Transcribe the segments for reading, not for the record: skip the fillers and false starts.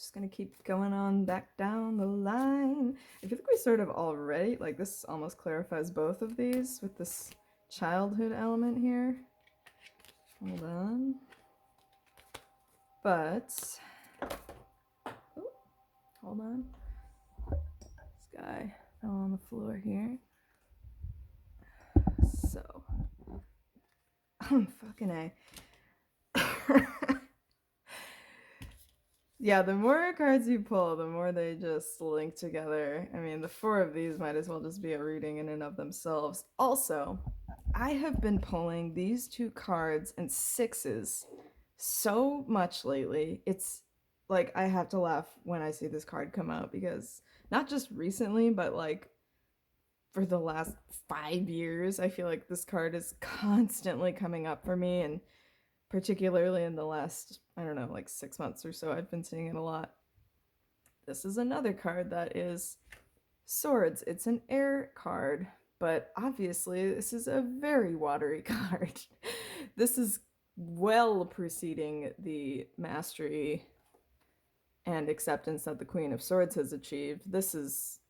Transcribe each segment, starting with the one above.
Just gonna keep going on back down the line. I feel like we sort of already, like this almost clarifies both of these with this childhood element here. Hold on. But, oh, hold on. This guy fell on the floor here. So, fucking A. Yeah, the more cards you pull, the more they just link together. I mean, the four of these might as well just be a reading in and of themselves. Also, I have been pulling these two cards and sixes so much lately. It's like I have to laugh when I see this card come out because not just recently, but like for the last 5 years, I feel like this card is constantly coming up for me, and particularly in the last, I don't know, like 6 months or so, I've been seeing it a lot. This is another card that is Swords. It's an air card, but obviously this is a very watery card. This is well preceding the mastery and acceptance that the Queen of Swords has achieved. This is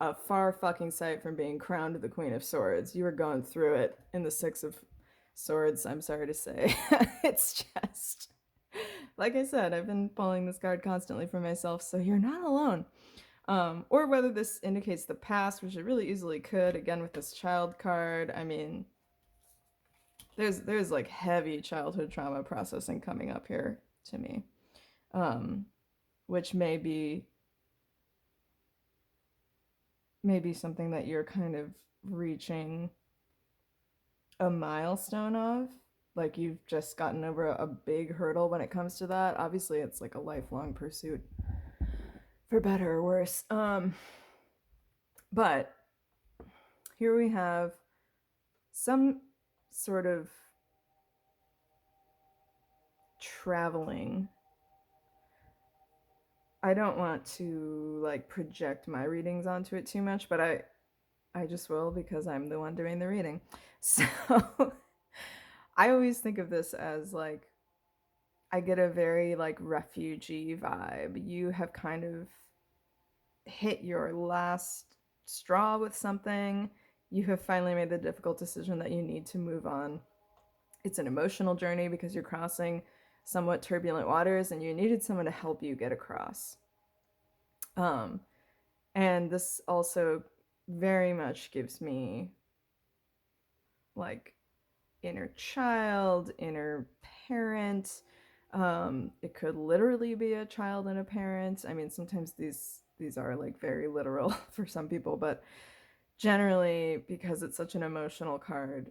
a far fucking sight from being crowned the Queen of Swords. You were going through it in the Six of Swords, I'm sorry to say. It's just, like I said, I've been pulling this card constantly for myself, so you're not alone. Or whether this indicates the past, which it really easily could, again with this child card. I mean, there's like heavy childhood trauma processing coming up here to me, which maybe something that you're kind of reaching a milestone of, like you've just gotten over a big hurdle when it comes to that. Obviously it's like a lifelong pursuit, for better or worse. But here we have some sort of traveling. I don't want to like project my readings onto it too much, but I just will because I'm the one doing the reading. So I always think of this as like I get a very like refugee vibe. You have kind of hit your last straw with something. You have finally made the difficult decision that you need to move on. It's an emotional journey because you're crossing somewhat turbulent waters and you needed someone to help you get across. And this also very much gives me like inner child, inner parent. It could literally be a child and a parent. I mean, sometimes these are like very literal for some people, but generally because it's such an emotional card,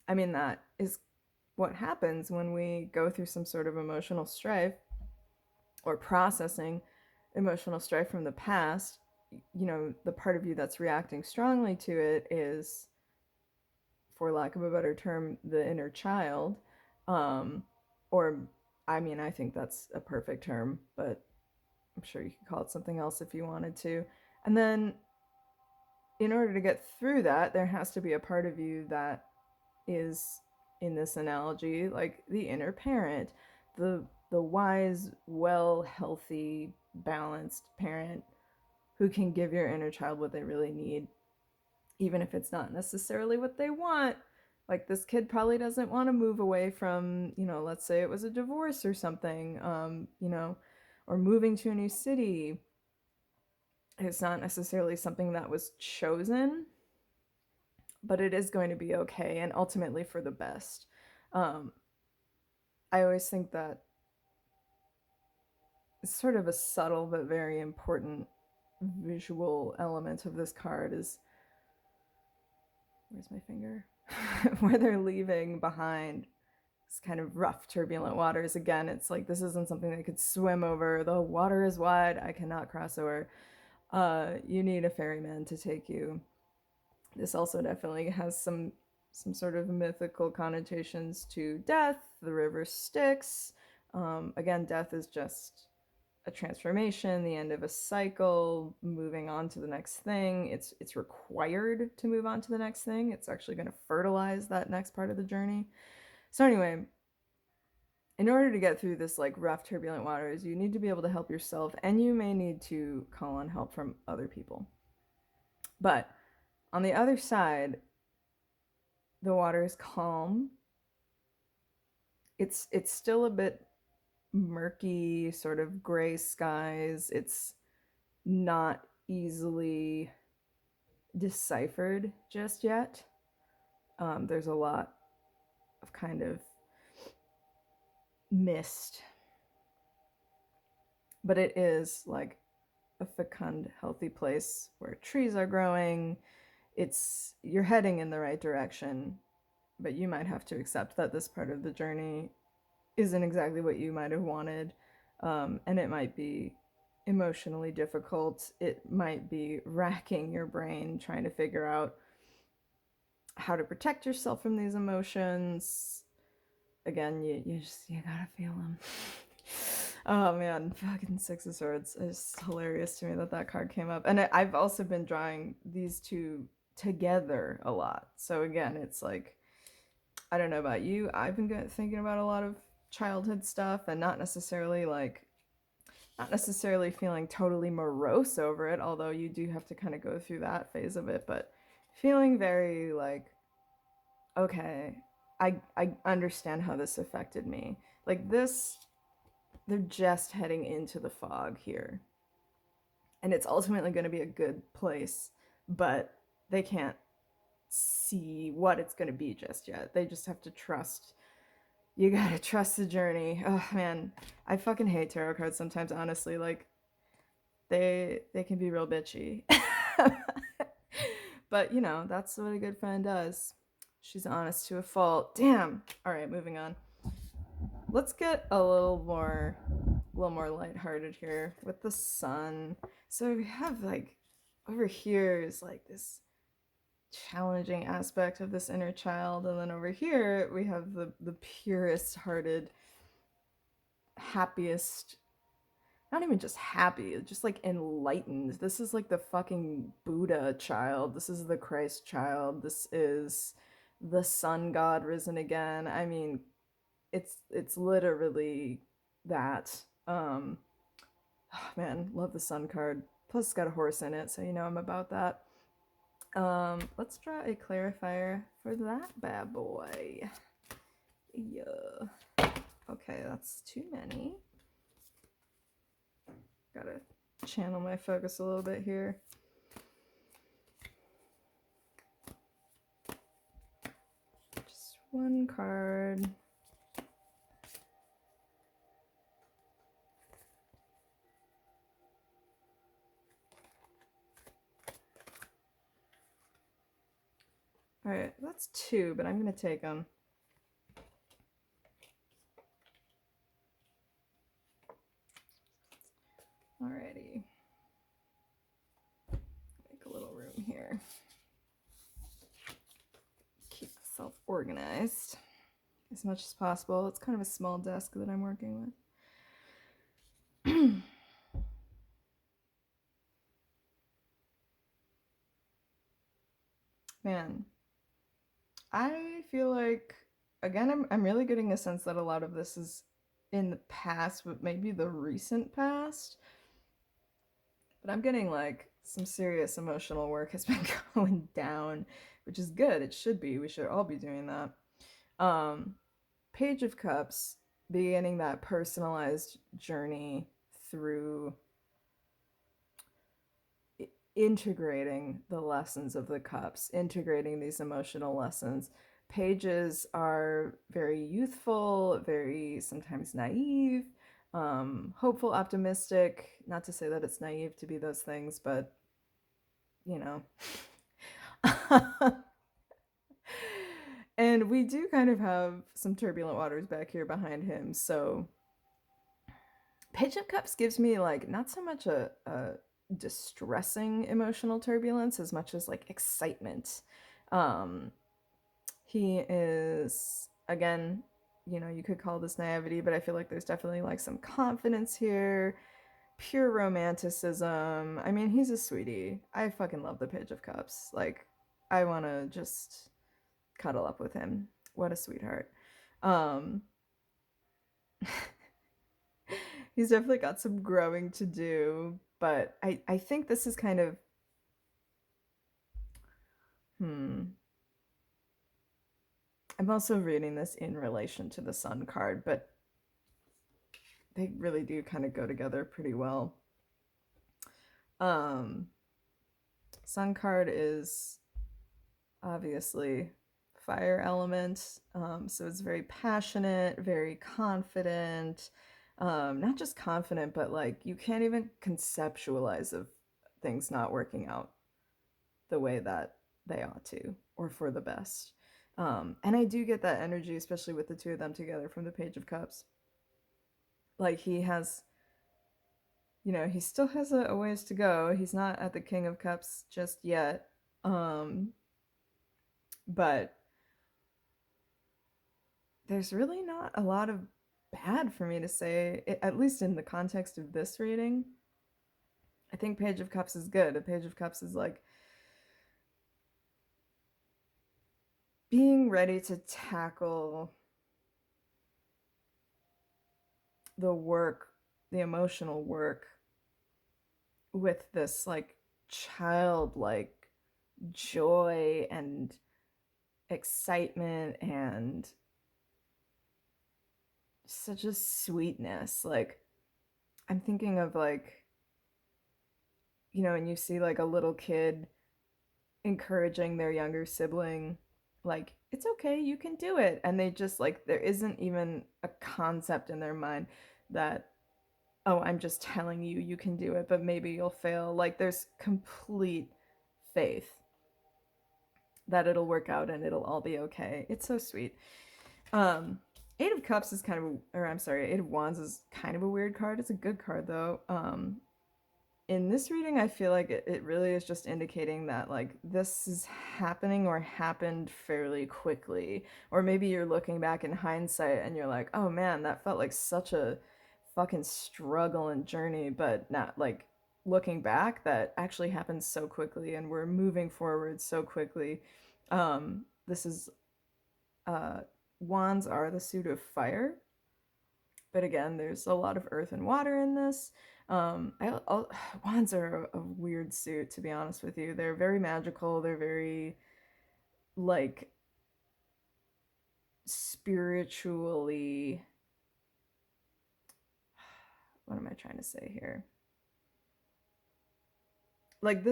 I mean that is what happens when we go through some sort of emotional strife or processing emotional strife from the past. You know, the part of you that's reacting strongly to it is, for lack of a better term, the inner child. Or, I mean, I think that's a perfect term, but I'm sure you could call it something else if you wanted to. And then, in order to get through that, there has to be a part of you that is, in this analogy, like the inner parent, the wise, well, healthy, balanced parent who can give your inner child what they really need, even if it's not necessarily what they want. Like this kid probably doesn't want to move away from, let's say it was a divorce or something, or moving to a new city. It's not necessarily something that was chosen, but it is going to be okay and ultimately for the best. Um, I always think that it's sort of a subtle but very important visual element of this card is, where's my finger? Where they're leaving behind this kind of rough, turbulent waters. Again, it's like this isn't something they could swim over. The water is wide. I cannot cross over. You need a ferryman to take you. This also definitely has some sort of mythical connotations to death. The river Styx. Again, death is just a transformation, the end of a cycle, moving on to the next thing. It's required to move on to the next thing. It's actually going to fertilize that next part of the journey. So anyway, in order to get through this like rough, turbulent waters, you need to be able to help yourself, and you may need to call on help from other people. But on the other side, the water is calm. It's still a bit murky, sort of gray skies. It's not easily deciphered just yet. There's a lot of kind of mist, but it is like a fecund, healthy place where trees are growing. You're heading in the right direction, but you might have to accept that this part of the journey isn't exactly what you might have wanted, and it might be emotionally difficult. It might be racking your brain trying to figure out how to protect yourself from these emotions. Again, you gotta feel them. Oh man, fucking Six of Swords. It's hilarious to me that card came up. And I've also been drawing these two together a lot. So again, it's like, I don't know about you, I've been thinking about a lot of childhood stuff, and not necessarily feeling totally morose over it, although you do have to kind of go through that phase of it, but feeling very like, okay, I understand how this affected me. Like this, they're just heading into the fog here. And it's ultimately going to be a good place, but they can't see what it's going to be just yet. They just have to trust. You gotta trust the journey. Oh man, I fucking hate tarot cards sometimes, honestly. Like, they can be real bitchy. But you know, that's what a good friend does. She's honest to a fault. Damn. All right, moving on. Let's get a little more lighthearted here with the sun. So we have like, over here is like this challenging aspect of this inner child, and then over here we have the purest hearted, happiest, not even just happy, just like enlightened. This is like the fucking Buddha child. This is the Christ child. This is the sun god risen again. I mean, it's literally that. Oh, man, love the sun card. Plus it's got a horse in it, so you know I'm about that. Let's draw a clarifier for that bad boy. Yeah. Okay, that's too many. Gotta channel my focus a little bit here. Just one card. Alright, that's two, but I'm gonna take them. Alrighty. Make a little room here. Keep myself organized as much as possible. It's kind of a small desk that I'm working with. Man, I feel like, again, I'm really getting a sense that a lot of this is in the past, but maybe the recent past. But I'm getting like some serious emotional work has been going down, which is good. It should be. We should all be doing that. Page of Cups, beginning that personalized journey through integrating the lessons of the cups, integrating these emotional lessons. Pages are very youthful, very sometimes naive, hopeful, optimistic. Not to say that it's naive to be those things, but you know. And we do kind of have some turbulent waters back here behind him. So Page of Cups gives me like not so much a distressing emotional turbulence as much as like excitement. He is, again, you know, you could call this naivety, but I feel like there's definitely like some confidence here, pure romanticism. I mean, he's a sweetie. I fucking love the Page of Cups. Like, I want to just cuddle up with him. What a sweetheart. He's definitely got some growing to do, but I think this is kind of hmm. I'm also reading this in relation to the Sun card, but they really do kind of go together pretty well. Um, Sun card is obviously fire element, so it's very passionate, very confident. Not just confident, but like you can't even conceptualize of things not working out the way that they ought to, or for the best. And I do get that energy, especially with the two of them together from the Page of Cups. Like he has, he still has a ways to go. He's not at the King of Cups just yet. Um, but there's really not a lot of bad for me to say, at least in the context of this reading. I think Page of Cups is good. A Page of Cups is like being ready to tackle the work, the emotional work with this like childlike joy and excitement and such a sweetness. Like I'm thinking of like, and you see like a little kid encouraging their younger sibling, like, it's okay, you can do it. And they just like, there isn't even a concept in their mind that, oh, I'm just telling you you can do it, but maybe you'll fail. Like there's complete faith that it'll work out and it'll all be okay. It's so sweet. Um, Eight of Cups is kind of, or I'm sorry, Eight of Wands is kind of a weird card. It's a good card though. In this reading, I feel like it really is just indicating that like this is happening or happened fairly quickly. Or maybe you're looking back in hindsight and you're like, oh man, that felt like such a fucking struggle and journey, but not like looking back, that actually happened so quickly and we're moving forward so quickly. This is Wands are the suit of fire, but again, there's a lot of earth and water in this. Wands are a weird suit, to be honest with you. They're very magical. They're very like spiritually. What am I trying to say here? Like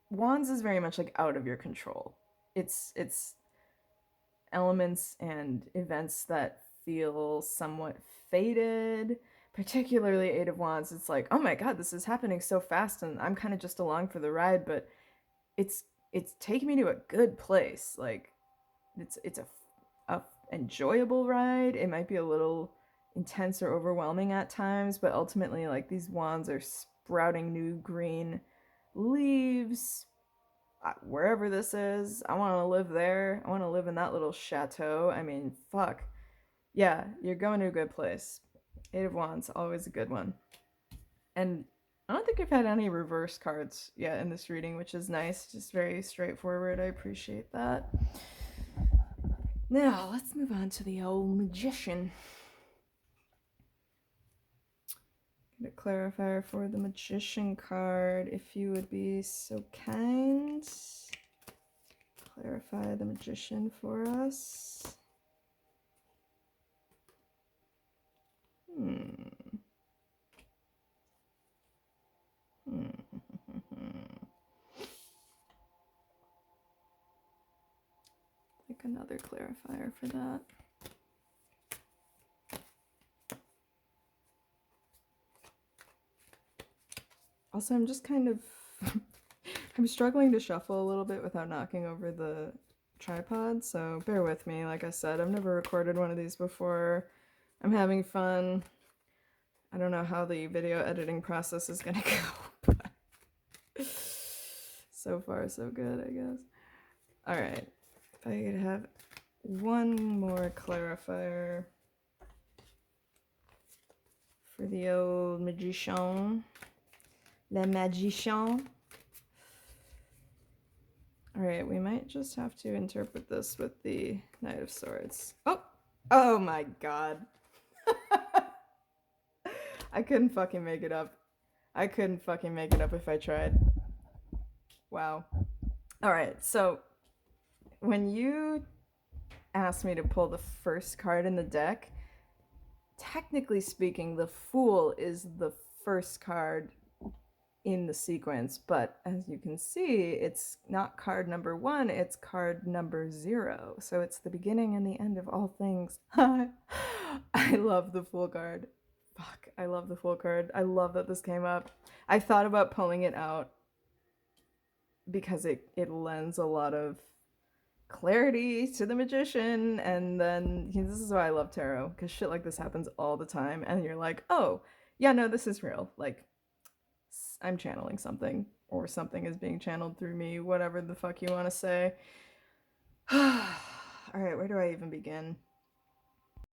Wands is very much like out of your control. It's elements and events that feel somewhat fated, particularly Eight of Wands. It's like, oh my god, this is happening so fast and I'm kind of just along for the ride, but it's taking me to a good place. Like it's a enjoyable ride. It might be a little intense or overwhelming at times, but ultimately like these wands are sprouting new green leaves. Wherever this is, I want to live there. I want to live in that little chateau. I mean, fuck. Yeah, you're going to a good place. Eight of Wands, always a good one. And I don't think I've had any reverse cards yet in this reading, which is nice. Just very straightforward. I appreciate that. Now, let's move on to the old Magician. Get a clarifier for the Magician card, if you would be so kind. Clarify the Magician for us. Like another clarifier for that. Also, I'm just kind of I'm struggling to shuffle a little bit without knocking over the tripod, so bear with me. Like I said, I've never recorded one of these before. I'm having fun. I don't know how the video editing process is gonna go, but so far so good, I guess. Alright, if I could have one more clarifier for the old Magician. Le Magician. Alright, we might just have to interpret this with the Knight of Swords. Oh! Oh my god. I couldn't fucking make it up. I couldn't fucking make it up if I tried. Wow. All right, so when you asked me to pull the first card in the deck, technically speaking, the Fool is the first card in the sequence, but as you can see, it's not card number 1, it's card number 0. So it's the beginning and the end of all things. I love the Fool card. Fuck, I love the Fool card. I love that this came up. I thought about pulling it out because it lends a lot of clarity to the magician, and then this is why I love tarot, because shit like this happens all the time and you're like, oh yeah, no, this is real. Like, I'm channeling something, or something is being channeled through me, whatever the fuck you want to say. All right, where do I even begin?